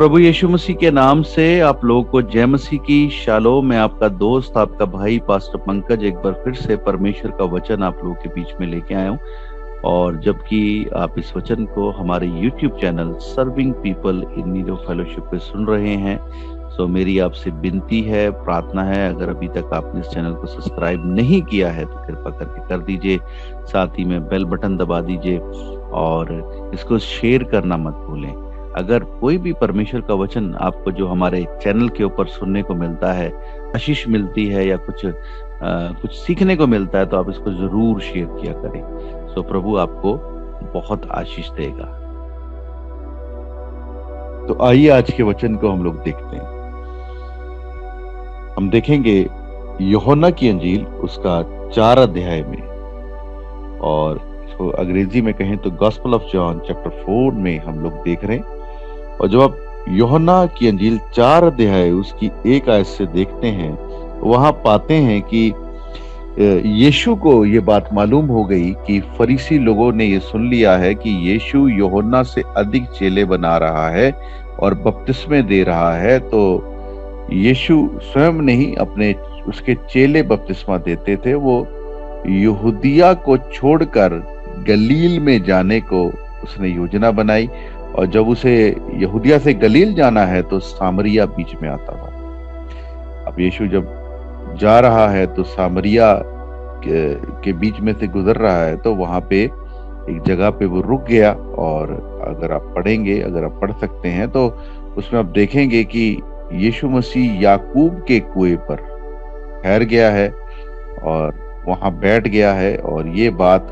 प्रभु यीशु मसीह के नाम से आप लोगों को जय मसीह की शालोम। मैं आपका दोस्त, आपका भाई पास्टर पंकज एक बार फिर से परमेश्वर का वचन आप लोगों के बीच में लेके आया हूँ। और जबकि आप इस वचन को हमारे YouTube channel serving people in need of fellowship पे सुन रहे हैं, सो मेरी आपसे विनती है, प्रार्थना है, अगर अभी तक आपने इस चैनल को सब्सक्राइब नहीं किया है तो कृपा करके कर दीजिए। साथ ही में बेल बटन दबा दीजिए और इसको शेयर करना मत भूलें। अगर कोई भी परमेश्वर का वचन आपको जो हमारे चैनल के ऊपर सुनने को मिलता है, आशीष मिलती है या कुछ सीखने को मिलता है, तो आप इसको जरूर शेयर किया करें। सो प्रभु आपको बहुत आशीष देगा। तो आइए आज के वचन को हम लोग देखते हैं। हम देखेंगे यूहन्ना की अंजील उसका 4 अध्याय में, और इसको अंग्रेजी में कहें तो गॉस्पेल ऑफ जॉन चैप्टर 4 में हम लोग देख रहे हैं। और जब आप यूहन्ना की अंजील 4 अध्याय उसकी 1 आयत से देखते हैं, वहां पाते हैं कि यीशु को ये बात मालूम हो गई कि फरीसी लोगों ने ये सुन लिया है कि यीशु यूहन्ना से अधिक चेले बना रहा है और बपतिस्मे दे रहा है। तो यीशु स्वयं नहीं, अपने उसके चेले बपतिस्मा देते थे। वो यहूदिया को छोड़कर गलील में जाने को उसने योजना बनाई, और जब उसे यहूदिया से गलील जाना है तो सामरिया बीच में आता था। अब यीशु जब जा रहा है तो सामरिया के बीच में से गुजर रहा है, तो वहां पे एक जगह पे वो रुक गया। और अगर आप पढ़ सकते हैं तो उसमें आप देखेंगे कि यीशु मसीह याकूब के कुएं पर ठहर गया है और वहां बैठ गया है, और ये बात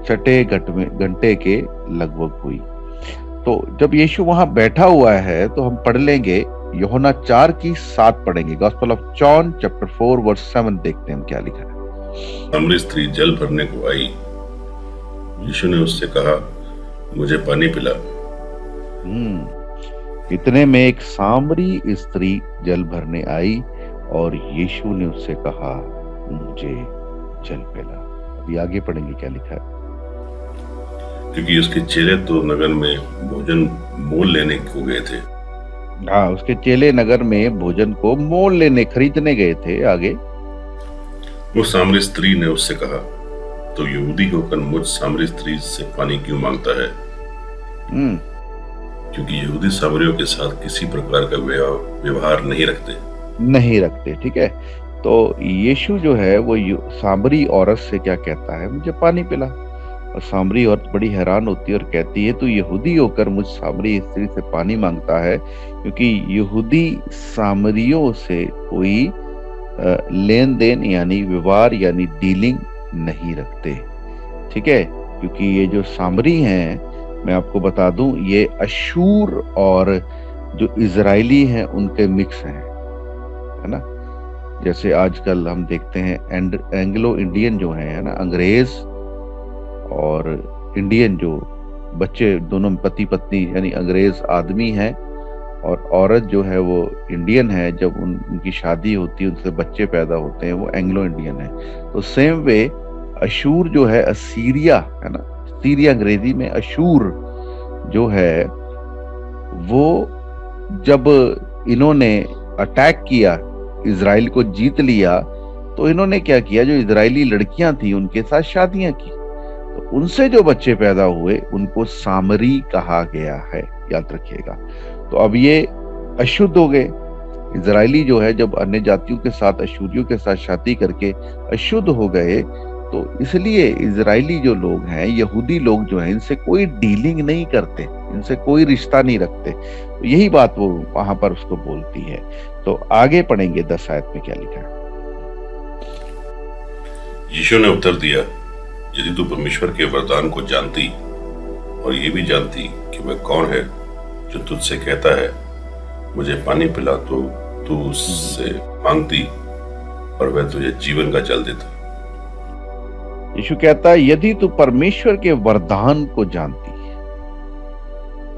6 घंटे के लगभग हुई। तो जब यीशु वहां बैठा हुआ है तो हम पढ़ लेंगे यूहन्ना 4 की 7 पढ़ेंगे। Gospel of John chapter 4 verse 7 देखते हैं क्या लिखा है। सामरी स्त्री जल भरने को आई। यीशु ने उससे कहा, मुझे पानी पिला। इतने में एक सामरी स्त्री जल भरने आई और यीशु ने उससे कहा, मुझे जल पिला। अभी आगे पढ़ेंगे क्या लिखा है। क्योंकि उसके चेले तो नगर में भोजन मोल लेने को गए थे। हाँ, उसके चेले नगर में भोजन को मोल लेने खरीदने गए थे। आगे वो सामरी स्त्री ने उससे कहा, तो यहूदी होकर मुझ सामरी स्त्री से पानी क्यों मांगता है? क्योंकि यहूदी सामरियों के साथ किसी प्रकार का व्यवहार नहीं रखते। ठीक है। तो यीशु जो है वो सामरी औरत से क्या कहता है, मुझे पानी पिला। और सामरी औरत बड़ी हैरान होती है और कहती है, तो यहूदी होकर मुझ सामरी स्त्री से पानी मांगता है, क्योंकि यहूदी सामरियों से कोई लेन देन यानी व्यवहार यानी डीलिंग नहीं रखते। ठीक है। क्योंकि ये जो सामरी हैं, मैं आपको बता दूं, ये अशूर और जो इजराइली हैं उनके मिक्स हैं, है ना। जैसे आजकल हम देखते हैं एंग्लो इंडियन जो है ना, अंग्रेज और इंडियन जो बच्चे दोनों पति पत्नी यानी अंग्रेज आदमी हैं और औरत जो है वो इंडियन है। जब उनकी शादी होती है, उनसे बच्चे पैदा होते हैं, वो एंग्लो इंडियन है। तो सेम वे अशूर जो है, असीरिया है ना, सीरिया अंग्रेजी में अशूर जो है, वो जब इन्होंने अटैक किया, इजराइल को जीत लिया, तो इन्होंने क्या किया, जो इजरायली लड़कियां थी उनके साथ शादियां की। तो उनसे जो बच्चे पैदा हुए उनको सामरी कहा गया है, याद रखिएगा। तो अब ये अशुद्ध हो गए। इजरायली जो है जब अन्य जातियों के साथ, अशूरियों के साथ शादी करके अशुद्ध हो गए, तो इसलिए इजरायली जो लोग हैं, यहूदी लोग जो हैं, इनसे कोई डीलिंग नहीं करते, इनसे कोई रिश्ता नहीं रखते। तो यही बात वो वहां पर उसको बोलती है। तो आगे पढ़ेंगे 10 आयत में क्या लिखा है। यीशु ने उत्तर दिया, यदि तू परमेश्वर के वरदान को जानती और ये भी जानती कि वह कौन है जो तुझसे कहता है, मुझे पानी पिला, तो तू उससे मांगती और वह तुझे जीवन का जल देता। यीशु कहता है, यदि तू परमेश्वर के वरदान को जानती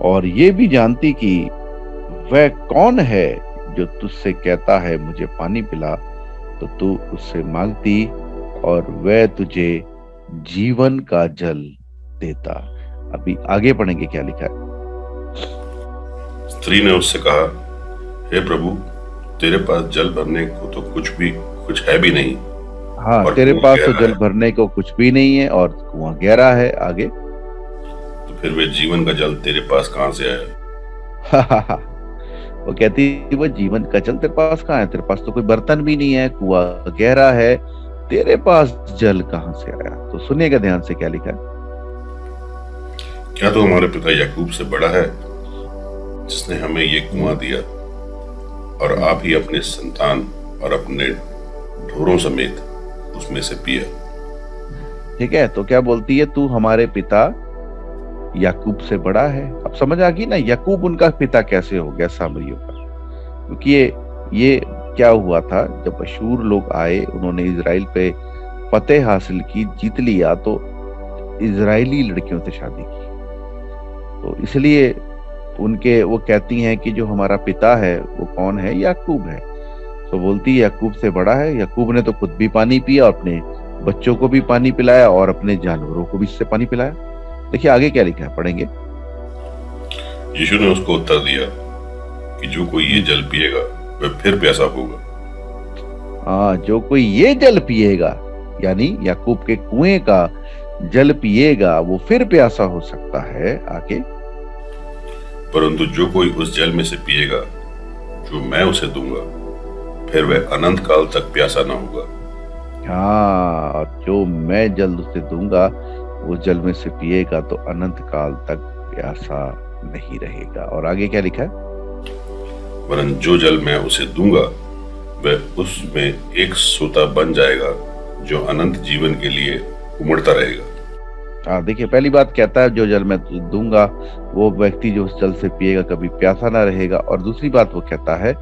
और ये भी जानती कि वह कौन है जो तुझसे कहता है, मुझे पानी पिला, तो तू उससे मांगती और वह तुझे जीवन का जल देता। अभी आगे पढ़ेंगे क्या लिखा है। स्त्री ने उससे कहा, हे प्रभु, तेरे पास जल भरने को तो कुछ है भी नहीं। हाँ, और तेरे कुआं पास तो गहरा जल है, भरने को कुछ भी नहीं है और कुआं गहरा है। आगे तो फिर वे जीवन का जल तेरे पास कहां से आया? वो कहती वो जीवन का जल तेरे पास कहाँ है? तेरे पास तो कोई बर्तन भी नहीं है, कुआं गहरा है, तेरे पास जल कहाँ से आया? तो सुनिएगा ध्यान से क्या लिखा है। क्या तो हमारे पिता याकूब से बड़ा है, जिसने हमें ये कुआं दिया, और आप ही अपने संतान और अपने ढोरों समेत उसमें से पिया। ठीक है, तो क्या बोलती है, तू हमारे पिता याकूब से बड़ा है। अब समझ आ गई ना, याकूब उनका पिता कैसे हो गया सामरियों का? क्योंकि ये क्या हुआ था, जब अशूर लोग आए, उन्होंने इजराइल पे फतेह हासिल की, जीत लिया, तो इजरायली लड़कियों से शादी की। तो इसलिए उनके वो कहती हैं कि जो हमारा पिता है वो कौन है? याकूब है। तो बोलती है याकूब से बड़ा है। याकूब ने तो खुद भी पानी पिया, अपने बच्चों को भी पानी पिलाया और अपने जानवरों को भी इससे पानी पिलाया। देखिए आगे क्या लिखा है, पढ़ेंगे। यीशु ने उसको उत्तर दिया कि जो कोई ये जल पिएगा वह फिर प्यासा होगा। हाँ, जो कोई ये जल पिएगा, यानी याकूब के कुएं का जल पिएगा, वो फिर प्यासा हो सकता है। आगे, परंतु जो कोई उस जल में से पिएगा जो मैं उसे दूंगा, फिर वह अनंत काल तक प्यासा न होगा। हाँ, और जो मैं जल उसे दूंगा, वो जल में से पिएगा तो अनंत काल तक प्यासा नहीं रहेगा। और आगे क्या लिखा है? वरन जो जल मैं उसे दूंगा वह उसमें एक सोता बन जाएगा, जो अनंत जीवन के लिए उमड़ता रहेगा। हाँ, देखिए पहली बात कहता है जो जल मैं तुझे दूंगा, वो व्यक्ति जो उस जल से पिएगा कभी प्यासा ना रहेगा। और दूसरी बात वो कहता है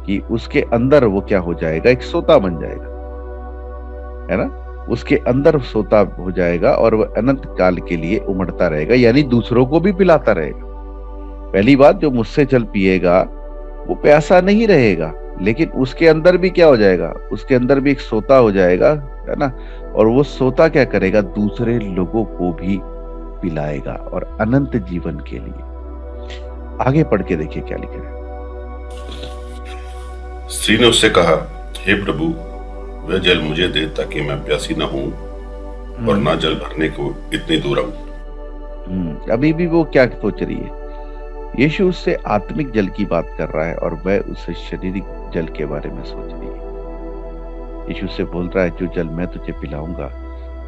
कि उसके अंदर वो क्या हो जाएगा? एक सोता बन जाएगा, है ना? उसके अंदर सोता हो जाएगा और वह अनंत काल के लिए उमड़ता रहेगा, यानी दूसरों को भी पिलाता रहेगा। पहली बात, जो मुझसे जल पिएगा वो प्यासा नहीं रहेगा, लेकिन उसके अंदर भी क्या हो जाएगा? उसके अंदर भी एक सोता हो जाएगा, है ना? और वो सोता क्या करेगा? दूसरे लोगों को भी पिलाएगा और अनंत जीवन के लिए। आगे पढ़ के देखिए क्या लिखा है। स्त्री ने उससे कहा, हे प्रभु, वह जल मुझे दे ताकि मैं प्यासी न हूं और ना जल भरने को इतनी दूर आऊं। अभी भी वो क्या सोच रही है? यीशु उससे आत्मिक जल की बात कर रहा है और वह उससे शारीरिक जल के बारे में सोच रही है। यीशु से बोल रहा है, जो जल मैं तुझे पिलाऊंगा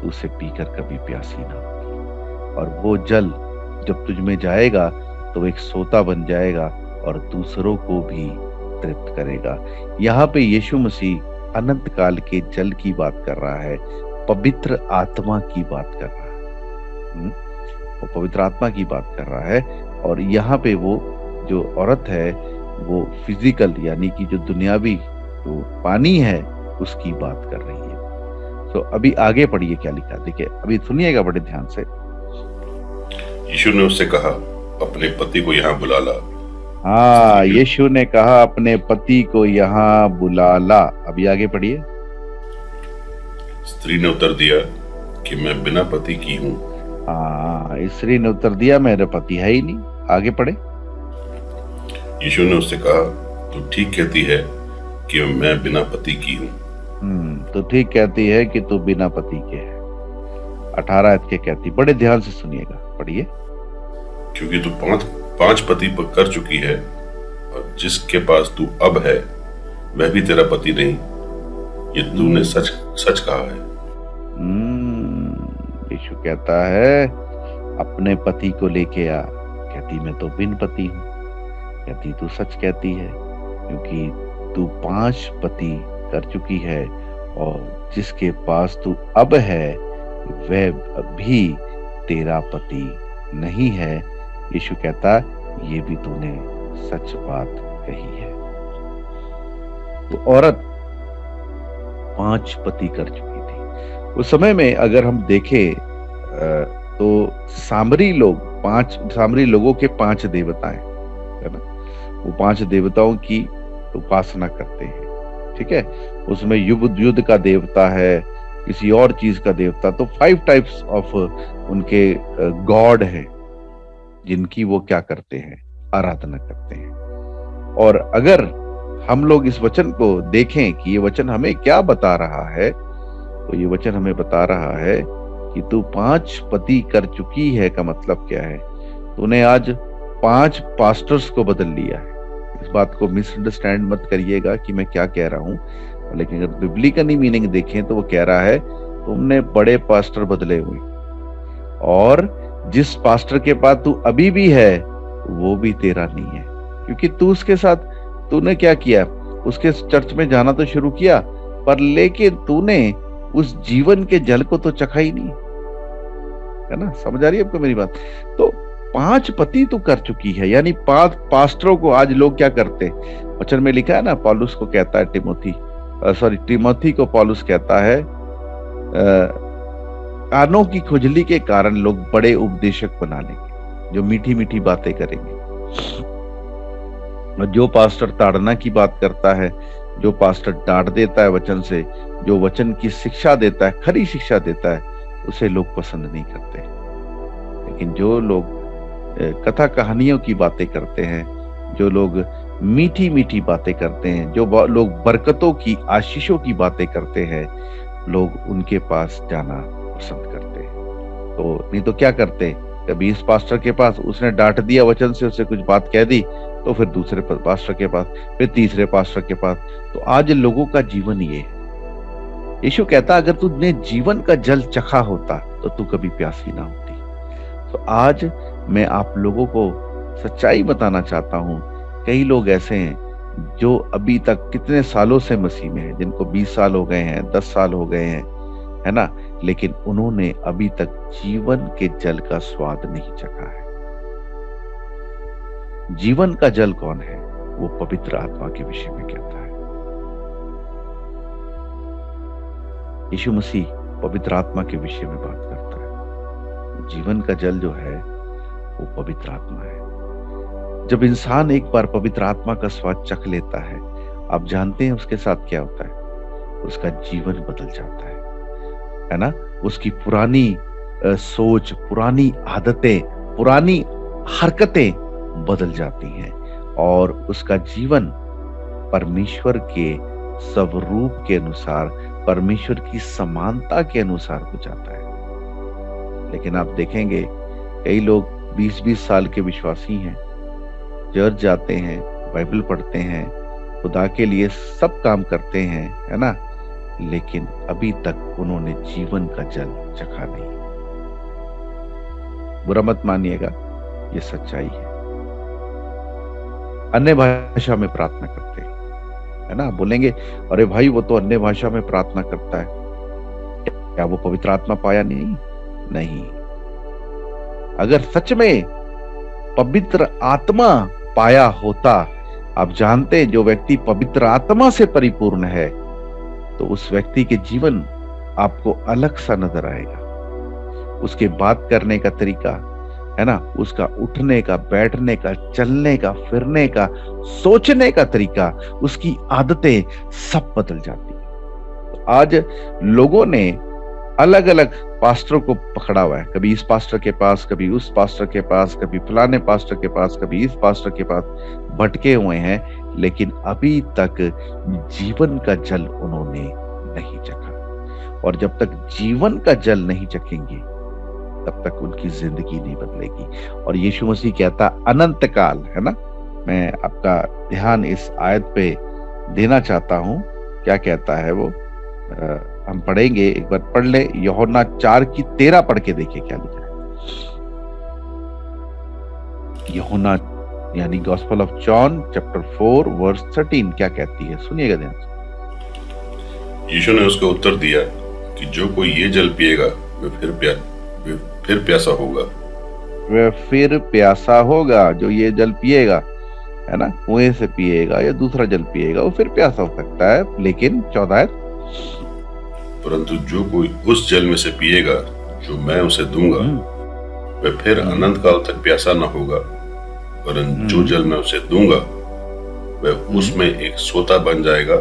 तो उसे पीकर कभी प्यासी ना होगी, और वो जल जब तुझ में जाएगा तो एक सोता बन जाएगा और दूसरों को भी तृप्त करेगा। यहाँ पे यीशु मसीह अनंत काल के जल की बात कर रहा है, पवित्र आत्मा की बात कर रहा है। वो पवित्र आत्मा की बात कर रहा है। और यहाँ पे वो जो औरत है वो फिजिकल, यानी कि जो दुनियावी जो पानी है उसकी बात कर रही है। तो अभी आगे पढ़िए क्या लिखा, देखिए अभी सुनिएगा बड़े ध्यान से। यीशु ने उससे कहा, अपने पति को यहाँ बुला ला। हाँ, यीशु ने कहा अपने पति को यहाँ बुला ला। अभी आगे पढ़िए। स्त्री ने उत्तर दिया कि मैं बिना पति की हूँ। हाँ, स्त्री ने उत्तर दिया मेरा पति है ही नहीं। आगे पढ़े। यीशु ने उससे कहा, तू ठीक कहती है कि मैं बिना पति की हूँ। तो ठीक कहती है कि तू बिना पति के है। 18 आयत के कहती, बड़े ध्यान से सुनिएगा, पढ़िए। क्योंकि तू पांच पति कर चुकी है, और जिसके पास तू अब है वह भी तेरा पति नहीं। ये तूने सच कहा है। यीशु कहता है अपने पति को लेके आ। कहती मैं तो बिन पति हूँ। कहती तू सच कहती है, क्योंकि तू 5 पति कर चुकी है, और जिसके पास तू अब है वह भी तेरा पति नहीं है। यीशु कहता ये भी तूने सच बात कही है। तो औरत 5 पति कर चुकी थी उस समय में। अगर हम देखें तो सामरी लोगों के 5 देवताएं, है ना? वो 5 देवताओं की उपासना करते हैं, ठीक है? उसमें युद्ध का देवता है, किसी और चीज का देवता। तो 5 टाइप्स ऑफ उनके गॉड हैं जिनकी वो क्या करते हैं? आराधना करते हैं। और अगर हम लोग इस वचन को देखें कि ये वचन हमें क्या बता रहा है, तो ये वचन हमें बता रहा है कि तू 5 पति कर चुकी है का मतलब क्या है? तूने आज 5 पास्टर्स को बदल लिया है। इस बात को मिसअंडरस्टैंड मत करिएगा कि मैं क्या कह रहा हूं, लेकिन अगर बिब्लिकली मीनिंग देखें तो वो कह रहा है तुमने बड़े पास्टर बदले हुए, और जिस पास्टर के पास तू अभी भी है वो भी तेरा नहीं है, क्योंकि तू उसके साथ तूने क्या किया, उसके चर्च में जाना तो शुरू किया, पर लेकिन तूने उस जीवन के जल को तो चखा ही नहीं, है ना? समझ आ रही है आपको मेरी बात? तो 5 पति तू कर चुकी है, यानी 5 पास्टरों को आज लोग क्या करते, वचन में लिखा है ना, पौलुस को कहता है टिमोथी को पौलुस कहता है कानों की खुजली के कारण लोग बड़े उपदेशक बना लेंगे जो मीठी मीठी बातें करेंगे। और जो पास्टर ताड़ना की बात करता है, जो पास्टर डांट देता है वचन से, जो वचन की शिक्षा देता है, खरी शिक्षा देता है, उसे लोग पसंद नहीं करते। लेकिन जो लोग कथा कहानियों की बातें करते हैं, जो लोग मीठी मीठी बातें करते हैं, जो लोग बरकतों की, आशीषों की बातें करते हैं, लोग उनके पास जाना पसंद करते हैं। तो नहीं तो क्या करते, कभी इस पास्टर के पास, उसने डांट दिया वचन से, उससे कुछ बात कह दी, तो फिर दूसरे पास्टर के पास, फिर तीसरे पास्टर के पास। तो आज लोगों का जीवन ये है। यीशु कहता अगर तुझने जीवन का जल चखा होता तो तू कभी प्यासी ना होती। तो आज मैं आप लोगों को सच्चाई बताना चाहता हूं। कई लोग ऐसे हैं जो अभी तक कितने सालों से मसीह में हैं, जिनको 20 साल हो गए हैं, 10 साल हो गए हैं, है ना, लेकिन उन्होंने अभी तक जीवन के जल का स्वाद नहीं चखा है। जीवन का जल कौन है? वो पवित्र आत्मा के विषय में कहता है। यीशु मसीह पवित्र आत्मा के विषय में बात करता है। जीवन का जल जो है वो पवित्र आत्मा है। जब इंसान एक बार पवित्र आत्मा का स्वाद चख लेता है, आप जानते हैं उसके साथ क्या होता है? उसका जीवन बदल जाता है ना? उसकी पुरानी सोच, पुरानी आदतें, पुरानी हरकतें बदल जाती हैं और उसका जीवन परमेश्वर के स्वरूप के अनुसार, परमेश्वर की समानता के अनुसार हो जाता है। लेकिन आप देखेंगे कई लोग 20-20 साल के विश्वासी हैं, चर्च जाते हैं, बाइबल पढ़ते हैं, खुदा के लिए सब काम करते हैं, है ना, लेकिन अभी तक उन्होंने जीवन का जल चखा नहीं। बुरा मत मानिएगा, ये सच्चाई है। अन्य भाषा में प्रार्थना करते हैं, है ना, बोलेंगे अरे भाई वो तो अन्य भाषा में प्रार्थना करता है, क्या वो पवित्र आत्मा पाया? नहीं। अगर सच में पवित्र आत्मा पाया होता, आप जानते हैं जो व्यक्ति पवित्र आत्मा से परिपूर्ण है तो उस व्यक्ति के जीवन आपको अलग सा नजर आएगा। उसके बात करने का तरीका, है ना, उसका उठने का, बैठने का, चलने का, फिरने का, सोचने का तरीका, उसकी आदतें सब बदल जाती है। तो आज लोगों ने अलग अलग पास्टरों को पकड़ा हुआ है, कभी इस पास्टर के पास, कभी उस पास्टर के पास, कभी फलाने पास्टर के पास, कभी इस पास्टर के पास भटके हुए हैं, लेकिन अभी तक जीवन का जल उन्होंने नहीं चखा। और जब तक जीवन का जल नहीं चखेंगे तब तक उनकी जिंदगी नहीं बदलेगी। और यीशु मसीह कहता अनंत काल, है ना, मैं आपका ध्यान इस आयत पे देना चाहता हूं। क्या कहता है वो, हम पढ़ेंगे, एक बार पढ़ ले, यूहन्ना 4:13 पढ़ के देखिए क्या लिखा है। यूहन्ना यानी gospel of John chapter 4 verse 13 क्या कहती है, सुनिएगा ध्यान से। यीशु ने उसको उत्तर दिया कि जो कोई ये जल पिएगा वह फिर प्यासा होगा। वह फिर प्यासा होगा, जो ये जल पिएगा, है ना, कुएं से पिएगा या दूसरा जल पिएगा, वो फिर प्यासा हो सकता है। लेकिन 14, परंतु जो कोई उस जल में से पिएगा जो मैं उसे दूंगा वह फिर अनंत काल तक प्यासा न होगा, परंतु जो जल मैं उसे दूंगा वह उसमें एक सोता बन जाएगा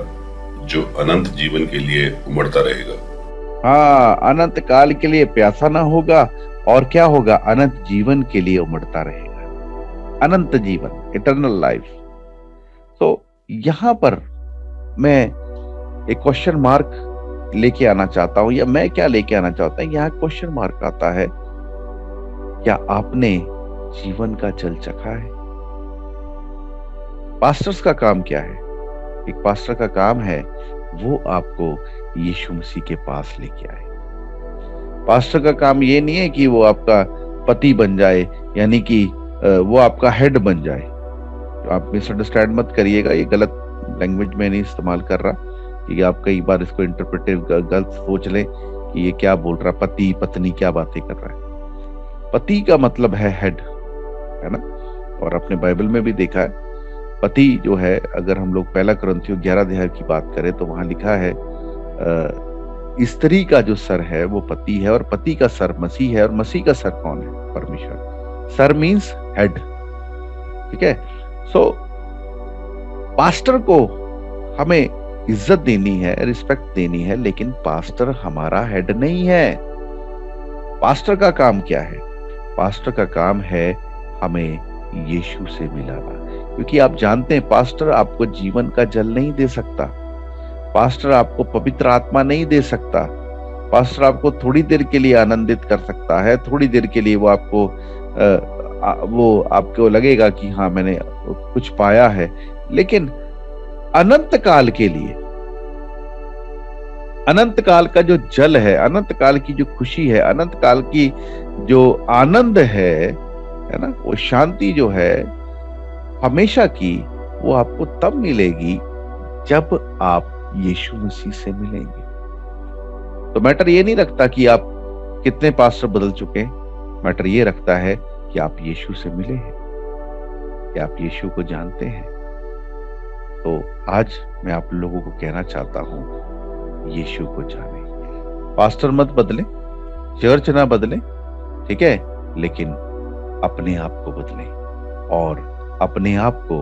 जो अनंत जीवन के लिए उमड़ता रहेगा। हाँ, अनंत काल के लिए प्यासा ना होगा और क्या होगा, अनंत जीवन के लिए उमड़ता रहेगा। अनंत जीवन, इटर्नल लाइफ। यहां पर मैं एक क्वेश्चन मार्क लेके आना चाहता हूं, या मैं क्या लेके आना चाहता हूं, यहां क्वेश्चन मार्क आता है, क्या आपने जीवन का जल चखा है? पास्टर्स का काम क्या है? एक पास्टर का काम है वो आपको यीशु मसीह के पास लेके आए। पास्टर का काम ये नहीं है कि वो आपका पति बन जाए, यानी कि वो आपका हेड बन जाए। तो आप मिसअंडरस्टैंड मत करिएगा, ये गलत लैंग्वेज में नहीं इस्तेमाल कर रहा कि आप कई बार इसको इंटरप्रेटिव गलत सोच लें कि ये क्या बोल रहा, पति पत्नी क्या बातें कर रहा है। पति का मतलब है हेड, है ना? और अपने बाइबल में भी देखा है, पति जो है, अगर हम लोग पहला कुरिन्थियों 11 अध्याय की बात करें तो वहां लिखा है स्त्री का जो सर है वो पति है, और पति का सर मसीह है, और मसीह का सर कौन है? परमेश्वर। सर मीन्स हेड, ठीक है? सो पास्टर को हमें इज्जत देनी है, रिस्पेक्ट देनी है, लेकिन पास्टर हमारा हेड नहीं है। पास्टर का काम क्या है? पास्टर का काम है हमें यीशु से मिलाना, क्योंकि आप जानते हैं पास्टर आपको जीवन का जल नहीं दे सकता, पास्टर आपको पवित्र आत्मा नहीं दे सकता। पास्टर आपको थोड़ी देर के लिए आनंदित कर सकता है, थोड़ी देर के लिए वो आपको लगेगा कि हाँ मैंने कुछ पाया है, लेकिन अनंत काल के लिए, अनंत काल का जो जल है, अनंत काल की जो खुशी है, अनंत काल की जो आनंद है ना, वो शांति जो है हमेशा की, वो आपको तब मिलेगी जब आप यीशु मसीह से मिलेंगे। तो मैटर ये नहीं रखता कि आप कितने पास्टर बदल चुके हैं, मैटर ये रखता है कि आप यीशु से मिले हैं, कि आप यीशु को जानते हैं। तो आज मैं आप लोगों को कहना चाहता हूं, यीशु को जाने। पास्टर मत बदले, चर्च ना बदले, ठीक है, लेकिन अपने आप को बदले और अपने आप को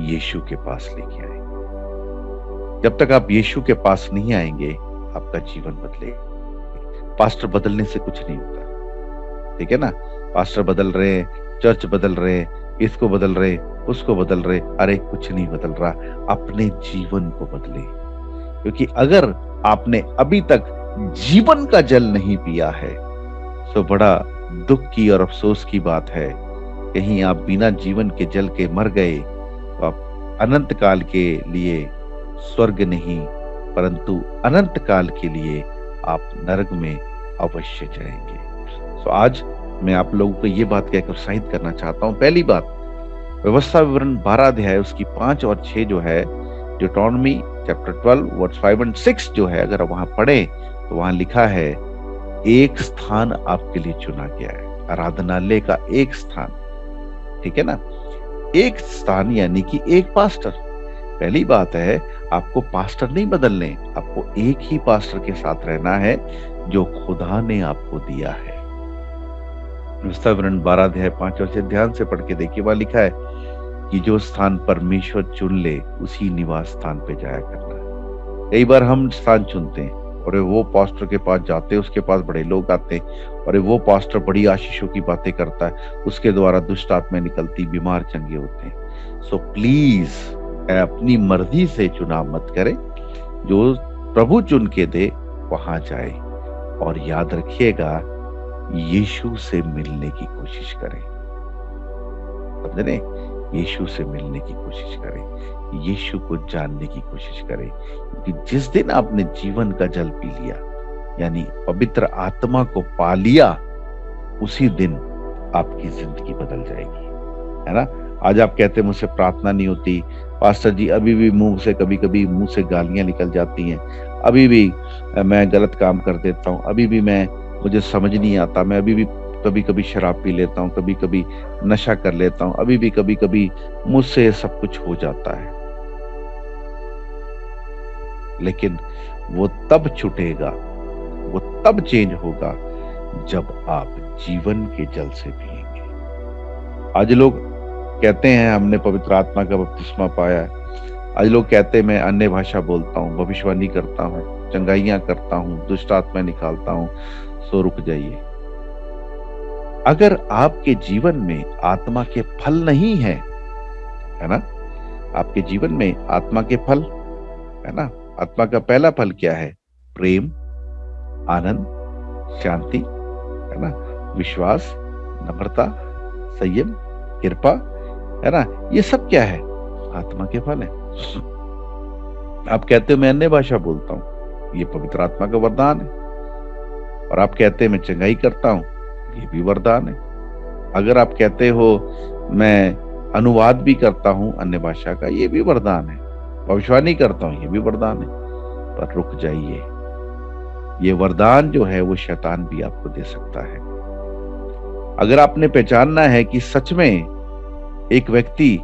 यीशु के पास लेके आए। जब तक आप यीशु के पास नहीं आएंगे, आपका जीवन बदलेगा। पास्टर बदलने से कुछ नहीं होता, ठीक है ना? पास्टर बदल रहे, चर्च बदल रहे, इसको बदल रहे, उसको बदल रहे, अरे कुछ नहीं बदल रहा। अपने जीवन को बदले, क्योंकि अगर आपने अभी तक जीवन का जल नहीं पिया है तो बड़ा दुख की और अफसोस की बात है। कहीं आप बिना जीवन के जल के मर गए तो आप अनंत काल के लिए स्वर्ग नहीं, परंतु अनंत काल के लिए आप नरक में अवश्य जाएंगे। तो आज मैं आप लोगों को ये बात कहकर उत्साहित करना चाहता हूं। पहली बात, व्यवस्था विवरण 12 अध्याय उसकी 5 और 6 जो है, ड्यूटेरोनॉमी चैप्टर 12 वर्स 5 और 6 जो है, अगर वहां पढ़े तो वहां लिखा है एक स्थान आपके लिए चुना गया है, आराधनालय का एक स्थान, ठीक है ना? एक स्थान यानी कि एक पास्टर। पहली बात है, आपको पास्टर नहीं बदलने, आपको एक ही पास्टर के साथ रहना है जो खुदा ने आपको दिया है। व्यवस्था विवरण 12 अध्याय 5 और 6 ध्यान से पढ़ के देखिए, वहां लिखा है कि जो स्थान परमेश्वर चुन ले उसी निवास स्थान पे जाया करना। कई बार हम स्थान चुनते हैं और वो पास्टर के पास जाते हैं, उसके पास बड़े लोग आते हैं और वो पास्टर बड़ी आशीषों की बातें करता है, उसके द्वारा दुष्ट आत्माएं निकलती, बीमार चंगे होते हैं। सो प्लीज अपनी मर्जी से चुनाव मत करें, जो प्रभु चुन के दे वहां जाए। और याद रखिएगा, यीशु से मिलने की कोशिश करें, समझे? यीशु से मिलने की कोशिश करें, यीशु को जानने की कोशिश करें, क्योंकि जिस दिन आपने जीवन का जल पी लिया, यानी पवित्र आत्मा को पा लिया, उसी दिन आपकी जिंदगी बदल जाएगी, है ना? आज आप कहते हैं मुझसे प्रार्थना नहीं होती, पास्टर जी अभी भी मुंह से कभी कभी मुंह से गालियां निकल जाती हैं, अभी भी मैं गलत काम कर देता हूँ, अभी भी मुझे समझ नहीं आता, मैं अभी भी कभी कभी शराब पी लेता हूँ, कभी कभी नशा कर लेता हूँ, अभी भी कभी कभी मुझसे सब कुछ हो जाता है। लेकिन वो तब छूटेगा, वो तब चेंज होगा जब आप जीवन के जल से पिएंगे। आज लोग कहते हैं हमने पवित्र आत्मा का बपतिस्मा पाया है, आज लोग कहते हैं मैं अन्य भाषा बोलता हूँ, भविष्यवाणी करता हूँ, चंगाइयां करता हूँ, दुष्ट आत्मा निकालता हूँ। सो रुक जाइए, अगर आपके जीवन में आत्मा के फल नहीं है, है ना, आपके जीवन में आत्मा के फल, है ना। आत्मा का पहला फल क्या है? प्रेम, आनंद, शांति, है ना, विश्वास, नम्रता, संयम, कृपा, है ना। ये सब क्या है? आत्मा के फल है। आप कहते हो मैं अन्य भाषा बोलता हूं, ये पवित्र आत्मा का वरदान है। और आप कहते हैं मैं चंगाई करता हूं, ये भी वरदान है। अगर आप कहते हो मैं अनुवाद भी करता हूं अन्य भाषा का, ये भी वरदान है। भविष्यवाणी करता हूं, ये भी वरदान है। पर रुक जाइए, ये वरदान जो है वो शैतान भी आपको दे सकता है। अगर आपने पहचानना है कि सच में एक व्यक्ति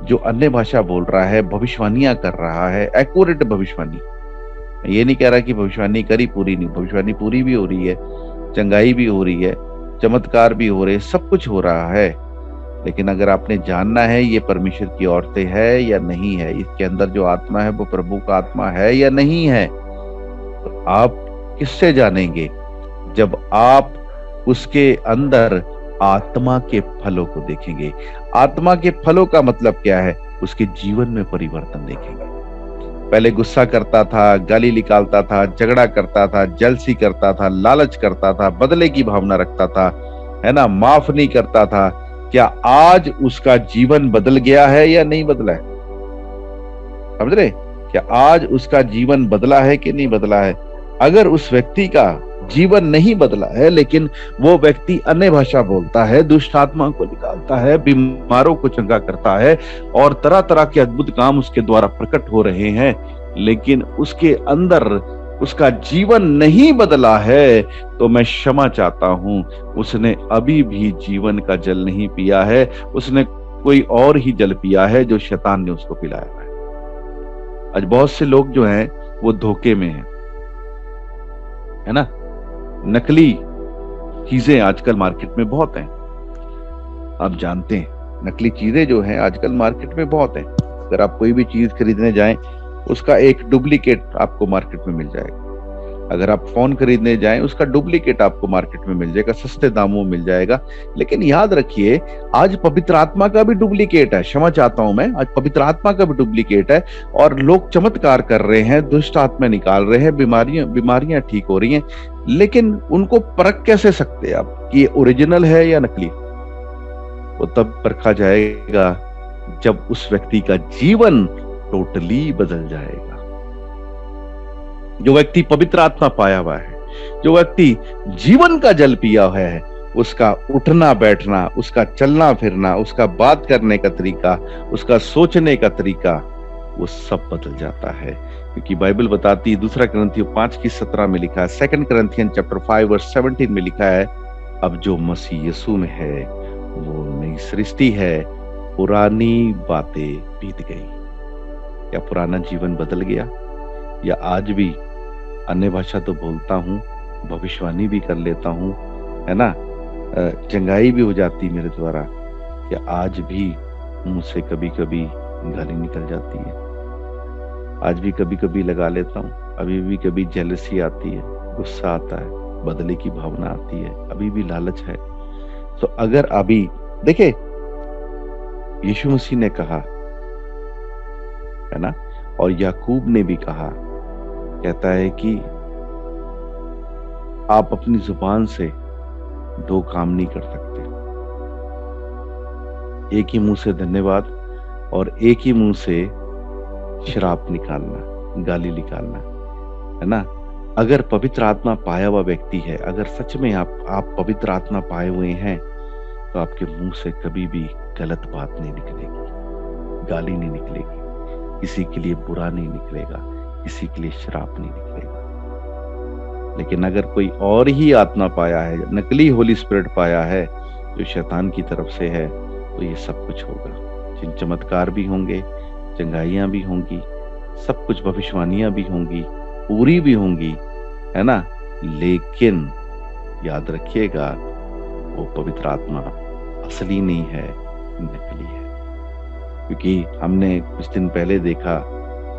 जो अन्य भाषा बोल रहा है, भविष्यवाणियां कर रहा है, एक्यूरेट भविष्यवाणी, ये नहीं कह रहा कि भविष्यवाणी करी पूरी नहीं, भविष्यवाणी पूरी भी हो रही है, चंगाई भी हो रही है, चमत्कार भी हो रहे, सब कुछ हो रहा है। लेकिन अगर आपने जानना है ये परमेश्वर की औरतें है या नहीं है, इसके अंदर जो आत्मा है वो प्रभु का आत्मा है या नहीं है, तो आप किससे जानेंगे? जब आप उसके अंदर आत्मा के फलों को देखेंगे। आत्मा के फलों का मतलब क्या है? उसके जीवन में परिवर्तन देखेंगे। पहले गुस्सा करता था, गाली निकालता था, झगड़ा करता था, जलसी करता था, लालच करता था, बदले की भावना रखता था, है ना, माफ नहीं करता था। क्या आज उसका जीवन बदल गया है या नहीं बदला है? समझ रहे? क्या आज उसका जीवन बदला है कि नहीं बदला है? अगर उस व्यक्ति का जीवन नहीं बदला है, लेकिन वो व्यक्ति अन्य भाषा बोलता है, दुष्ट आत्मा को निकालता है, बीमारों को चंगा करता है और तरह तरह के अद्भुत काम उसके द्वारा प्रकट हो रहे हैं, लेकिन उसके अंदर उसका जीवन नहीं बदला है, तो मैं क्षमा चाहता हूं, उसने अभी भी जीवन का जल नहीं पिया है, उसने कोई और ही जल पिया है जो शैतान ने उसको पिलाया है। आज बहुत से लोग जो हैं वो धोखे में हैं, है ना। नकली चीजें आजकल मार्केट में बहुत हैं, आप जानते हैं। नकली चीजें जो हैं आजकल मार्केट में बहुत हैं। अगर आप कोई भी चीज खरीदने जाएं, उसका एक डुप्लीकेट आपको मार्केट में मिल जाएगा। अगर आप फोन खरीदने जाएं, उसका डुप्लीकेट आपको मार्केट में मिल जाएगा, सस्ते दामों में मिल जाएगा। लेकिन याद रखिए, आज पवित्र आत्मा का भी डुप्लीकेट है। क्षमा चाहता हूं मैं, आज पवित्र आत्मा का भी डुप्लीकेट है और लोग चमत्कार कर रहे हैं, दुष्ट आत्मा निकाल रहे हैं, बीमारियां ठीक हो रही हैं। लेकिन उनको परख कैसे सकते हैं आप कि ये ओरिजिनल है या नकली? वो तब परखा जाएगा जब उस व्यक्ति का जीवन टोटली बदल जाएगा। जो व्यक्ति पवित्र आत्मा पाया हुआ है, जो व्यक्ति जीवन का जल पिया हुआ है, उसका उठना बैठना, उसका चलना फिरना, उसका बात करने का तरीका, उसका सोचने का तरीका, वो सब बदल जाता है। क्योंकि बाइबल बताती है, 2 कुरिन्थियों 5:17 में लिखा है, 2 Corinthians chapter 5:17 में लिखा है, अब जो मसीह यीशु में है वो नई सृष्टि है, पुरानी बातें बीत गई। क्या पुराना जीवन बदल गया? या आज भी अन्य भाषा तो बोलता हूँ, भविष्यवाणी भी कर लेता हूँ, है ना, चंगाई भी हो जाती मेरे द्वारा, क्या आज भी मुझसे कभी कभी गाली निकल जाती है? आज भी कभी कभी लगा लेता हूँ, अभी भी कभी जेलसी आती है, गुस्सा आता है, बदले की भावना आती है, अभी भी लालच है। तो अगर अभी देखे, यीशु मसीह ने कहा, है ना, और याकूब ने भी कहा, कहता है कि आप अपनी जुबान से 2 काम नहीं कर सकते, एक ही मुंह से धन्यवाद और एक ही मुंह से शराब निकालना, गाली निकालना, है ना। अगर पवित्र आत्मा पाया हुआ व्यक्ति है, अगर सच में आप पवित्र आत्मा पाए हुए हैं, तो आपके मुंह से कभी भी गलत बात नहीं निकलेगी, गाली नहीं निकलेगी, किसी के लिए बुरा नहीं निकलेगा, किसी के लिए श्राप नहीं निकलेगा। लेकिन अगर कोई और ही आत्मा पाया है, नकली होली स्पिरिट पाया है जो शैतान की तरफ से है, तो ये सब कुछ होगा। चमत्कार भी होंगे, चंगाइयां भी होंगी, सब कुछ, भविष्यवाणियां भी होंगी, पूरी भी होंगी, है ना। लेकिन याद रखिएगा, वो पवित्र आत्मा असली नहीं है, नकली है। क्योंकि हमने कुछ दिन पहले देखा,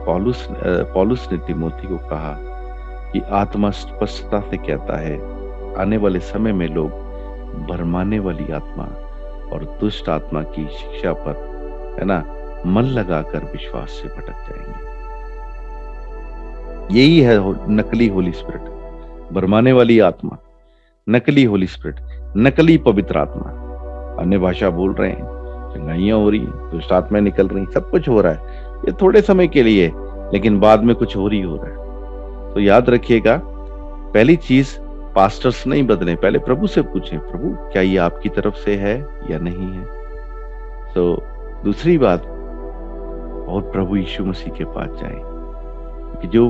पौलुस ने तिमोथी को कहा कि आत्मा स्पष्टता से कहता है, आने वाले समय में लोग भरमाने वाली आत्मा और दुष्ट आत्मा की शिक्षा पर, है ना, मन लगाकर विश्वास से भटक जाएंगे। यही है नकली होली स्पिरिट, भरमाने वाली आत्मा, नकली होली स्पिरिट, नकली पवित्र आत्मा। अन्य भाषा बोल रहे हैं, चंगाइयां हो रही हैं, दुष्ट आत्माएं निकल रही, सब कुछ हो रहा है, ये थोड़े समय के लिए, लेकिन बाद में कुछ और ही हो रहा है। तो याद रखिएगा, पहली चीज पास्टर्स नहीं बदले, पहले प्रभु से पूछें, प्रभु क्या ये आपकी तरफ से है या नहीं है। तो दूसरी बात, और प्रभु यीशु मसीह के पास जाएं, कि जो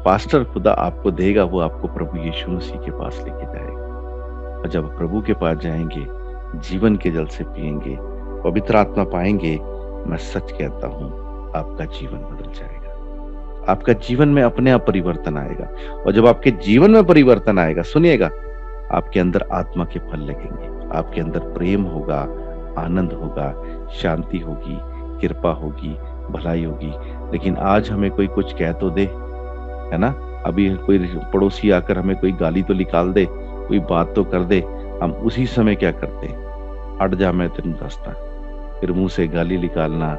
पास्टर खुदा आपको देगा वो आपको प्रभु यीशु मसीह के पास लेके जाएगा। और जब प्रभु के पास जाएंगे, जीवन के जल से पिएंगे, पवित्र आत्मा पाएंगे, मैं सच कहता हूं आपका जीवन बदल जाएगा। आपका जीवन में अपने आप परिवर्तन आएगा। और जब आपके जीवन में परिवर्तन आएगा, सुनिएगा, आपके अंदर आत्मा के फल लगेंगे, आपके अंदर प्रेम होगा, आनंद होगा, शांति होगी, कृपा होगी, भलाई होगी। लेकिन आज हमें कोई कुछ कह तो दे, है ना, अभी कोई पड़ोसी आकर हमें कोई गाली तो निकाल दे, कोई बात तो कर दे, हम उसी समय क्या करते हैं, हट जा मैं तेन दसता, फिर मुंह से गाली निकालना,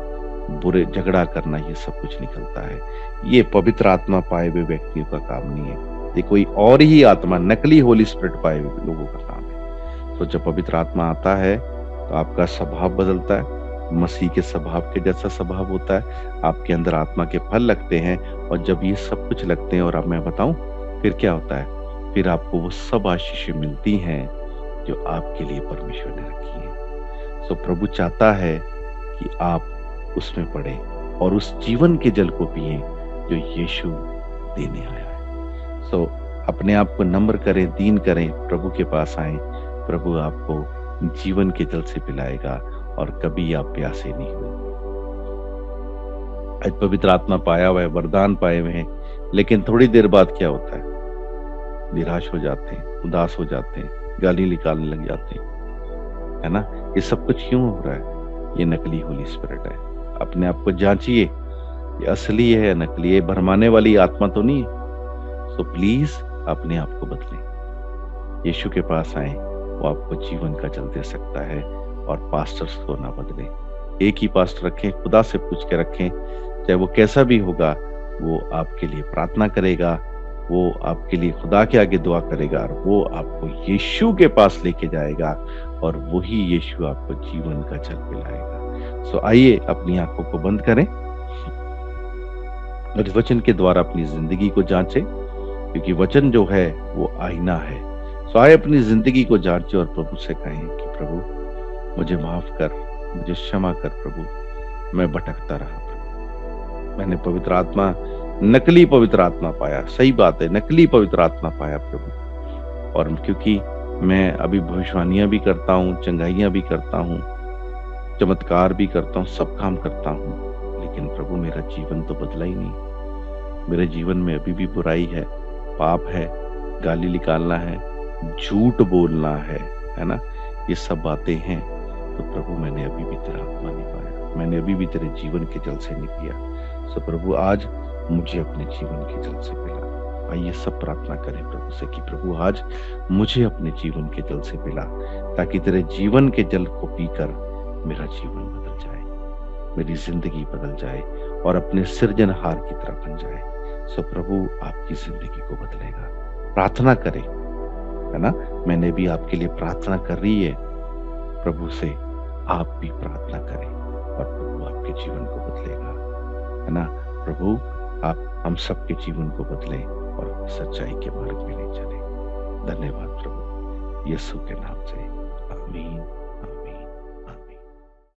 बुरे झगड़ा करना, ये सब कुछ निकलता है। ये पवित्र आत्मा पाए हुए व्यक्तियों का काम नहीं है, ये कोई और ही आत्मा, नकली होली स्पिरिट पाए हुए लोगों का काम है। तो जब पवित्र आत्मा आता है तो आपका स्वभाव बदलता है, मसीह के स्वभाव के जैसा स्वभाव होता है, आपके अंदर आत्मा के फल लगते हैं। और जब ये सब कुछ लगते हैं, और अब मैं बताऊं फिर क्या होता है, फिर आपको वो सब आशीषें मिलती हैं जो आपके लिए परमेश्वर ने रखी है। सो प्रभु चाहता है कि आप उसमें पड़े और उस जीवन के जल को पिए जो यीशु देने आया है। सो अपने आप को नम्र करें, दीन करें, प्रभु के पास आए, प्रभु आपको जीवन के जल से पिलाएगा और कभी आप प्यासे नहीं होंगे। आज पवित्र आत्मा पाया हुआ है, वरदान पाए हुए हैं, लेकिन थोड़ी देर बाद क्या होता है, निराश हो जाते हैं, उदास हो जाते हैं, गाली निकालने लग जाते हैं, है ना। ये सब कुछ क्यों हो रहा है? ये नकली होली स्पिरिट है। अपने आप को जांचिए, ये असली है या नकली है, भरमाने वाली आत्मा तो नहीं है। सो प्लीज अपने आप को बदलें, यीशु के पास आए, वो आपको जीवन का जल दे सकता है। और पास्टर्स को ना बदलें, एक ही पास्टर रखें, खुदा से पूछ के रखें, चाहे वो कैसा भी होगा, वो आपके लिए प्रार्थना करेगा, वो आपके लिए खुदा के आगे दुआ करेगा, और वो आपको यीशु के पास लेके जाएगा, और वही यीशु आपको जीवन का जल पिलाएगा। सो आइए अपनी आंखों को बंद करें और वचन के द्वारा अपनी जिंदगी को जांचें, क्योंकि वचन जो है वो आईना है। सो आइए अपनी जिंदगी को जांचें और प्रभु से कहें कि प्रभु मुझे माफ कर, मुझे क्षमा कर प्रभु, मैं भटकता रहा प्रभु, मैंने पवित्र आत्मा, नकली पवित्र आत्मा पाया। सही बात है, नकली पवित्र आत्मा पाया प्रभु। और क्योंकि मैं अभी भविष्यवाणियां भी करता हूँ, चंगाइयां भी करता हूँ, चमत्कार भी करता हूँ, सब काम करता हूँ, लेकिन प्रभु मेरा जीवन तो बदला ही नहीं। मेरे जीवन में अभी भी बुराई है, पाप है, गाली निकालना है, झूठ बोलना है ना, ये सब बातें हैं। तो प्रभु मैंने अभी भी तेरा आत्मा नहीं पाया, मैंने अभी भी तेरे जीवन के जल से नहीं पिया। सो प्रभु आज मुझे अपने जीवन के जल से पिला। आइए सब प्रार्थना करें प्रभु से कि प्रभु आज मुझे अपने जीवन के जल से पिला, ताकि तेरे जीवन के जल को पीकर मेरा जीवन बदल जाए, मेरी जिंदगी बदल जाए और अपने सृजनहार की तरह बन जाए। सो प्रभु आपकी जिंदगी को बदलेगा। प्रार्थना करें, है ना, मैंने भी आपके लिए प्रार्थना कर रही है, प्रभु से आप भी प्रार्थना करें और प्रभु आपके जीवन को बदलेगा, है ना। प्रभु आप हम सबके जीवन को बदलें और सच्चाई के मार्ग में ले चलें। धन्यवाद प्रभु, यीशु के नाम से, आमीन।